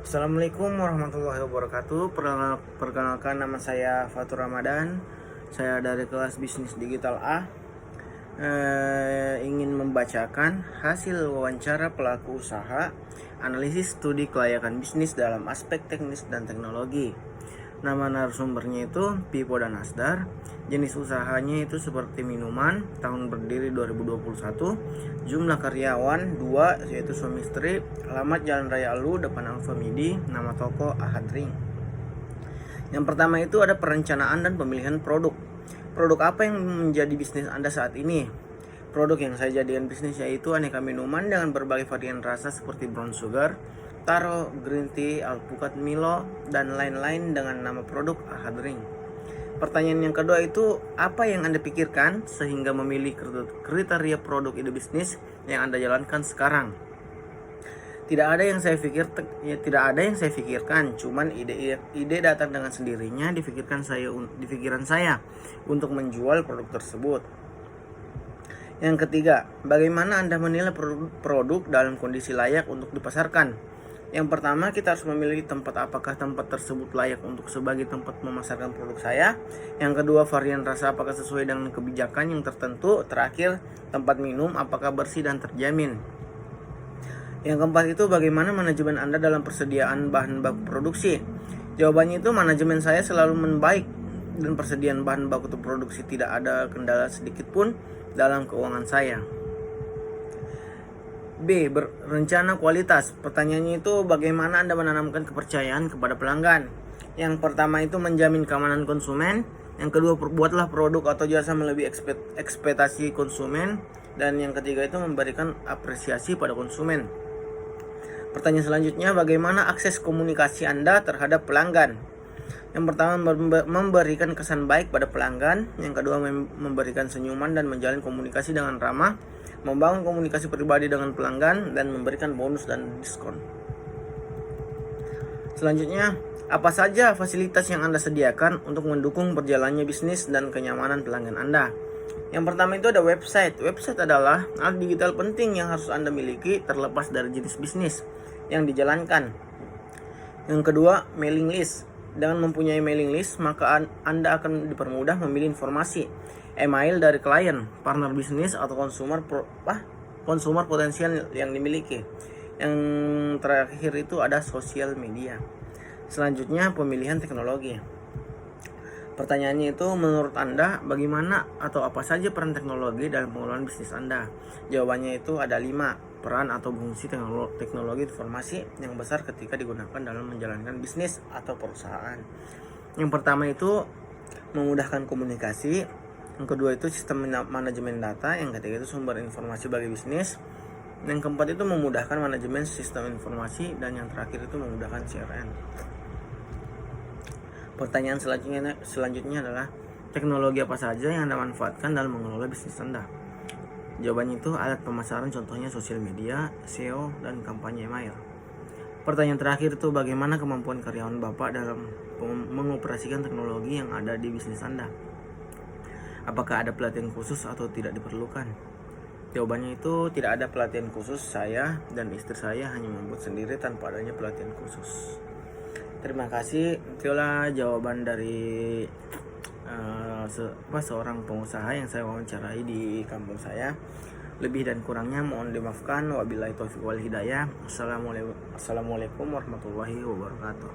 Assalamualaikum warahmatullahi wabarakatuh. Perkenalkan, nama saya Fatur Ramadan. Saya dari kelas bisnis digital A. Ingin membacakan hasil wawancara pelaku usaha, analisis studi kelayakan bisnis dalam aspek teknis dan teknologi. Nama narasumbernya itu Pipo dan Asdar. Jenis usahanya itu seperti minuman. Tahun berdiri 2021. Jumlah karyawan 2, yaitu suami istri. Alamat Jalan Raya Alu, depan Alfa Midi. Nama toko Ahad Ring. Yang pertama itu ada perencanaan dan pemilihan produk. Produk apa yang menjadi bisnis Anda saat ini? Produk yang saya jadikan bisnis yaitu aneka minuman dengan berbagai varian rasa seperti brown sugar, taro, green tea, alpukat, Milo, dan lain-lain dengan nama produk Ahad Ring. Pertanyaan yang kedua itu, apa yang Anda pikirkan sehingga memilih kriteria produk ide bisnis yang Anda jalankan sekarang? Tidak ada yang saya pikirkan, cuman ide datang dengan sendirinya di pikiran saya untuk menjual produk tersebut. Yang ketiga, bagaimana Anda menilai produk dalam kondisi layak untuk dipasarkan? Yang pertama, kita harus memilih tempat. Apakah tempat tersebut layak untuk sebagai tempat memasarkan produk saya? Yang kedua, varian rasa apakah sesuai dengan kebijakan yang tertentu? Terakhir, tempat minum apakah bersih dan terjamin? Yang keempat itu, bagaimana manajemen Anda dalam persediaan bahan baku produksi? Jawabannya itu, manajemen saya selalu membaik dan persediaan bahan baku untuk produksi tidak ada kendala sedikit pun dalam keuangan saya. B. Berencana kualitas. Pertanyaannya itu, bagaimana Anda menanamkan kepercayaan kepada pelanggan? Yang pertama itu, menjamin keamanan konsumen. Yang kedua, buatlah produk atau jasa melebihi ekspektasi konsumen. Dan yang ketiga itu, memberikan apresiasi pada konsumen. Pertanyaan selanjutnya, bagaimana akses komunikasi Anda terhadap pelanggan? Yang pertama, memberikan kesan baik pada pelanggan. Yang kedua, memberikan senyuman dan menjalin komunikasi dengan ramah, membangun komunikasi pribadi dengan pelanggan, dan memberikan bonus dan diskon. Selanjutnya, apa saja fasilitas yang Anda sediakan untuk mendukung berjalannya bisnis dan kenyamanan pelanggan Anda? Yang pertama itu ada website. Website adalah alat digital penting yang harus Anda miliki terlepas dari jenis bisnis yang dijalankan. Yang kedua, mailing list. Dengan mempunyai mailing list, maka Anda akan dipermudah memilih informasi, email dari klien, partner bisnis, atau konsumer potensial yang dimiliki. Yang terakhir itu ada sosial media. Selanjutnya, pemilihan teknologi. Pertanyaannya itu, menurut Anda bagaimana atau apa saja peran teknologi dalam pengelolaan bisnis Anda? Jawabannya itu ada 5 peran atau fungsi teknologi informasi yang besar ketika digunakan dalam menjalankan bisnis atau perusahaan. Yang pertama itu memudahkan komunikasi. Yang kedua itu sistem manajemen data. Yang ketiga itu sumber informasi bagi bisnis. Yang keempat itu memudahkan manajemen sistem informasi. Dan yang terakhir itu memudahkan CRM. Pertanyaan selanjutnya adalah, teknologi apa saja yang Anda manfaatkan dalam mengelola bisnis Anda? Jawabannya itu alat pemasaran, contohnya sosial media, SEO, dan kampanye email. Pertanyaan terakhir itu, bagaimana kemampuan karyawan Bapak dalam mengoperasikan teknologi yang ada di bisnis Anda? Apakah ada pelatihan khusus atau tidak diperlukan? Jawabannya itu tidak ada pelatihan khusus. Saya dan istri saya hanya membuat sendiri tanpa adanya pelatihan khusus. Terima kasih. Itulah jawaban dari seorang pengusaha yang saya wawancarai di kampung saya. Lebih dan kurangnya mohon dimaafkan. Wabillahi taufiq wal hidayah. Assalamualaikum warahmatullahi wabarakatuh.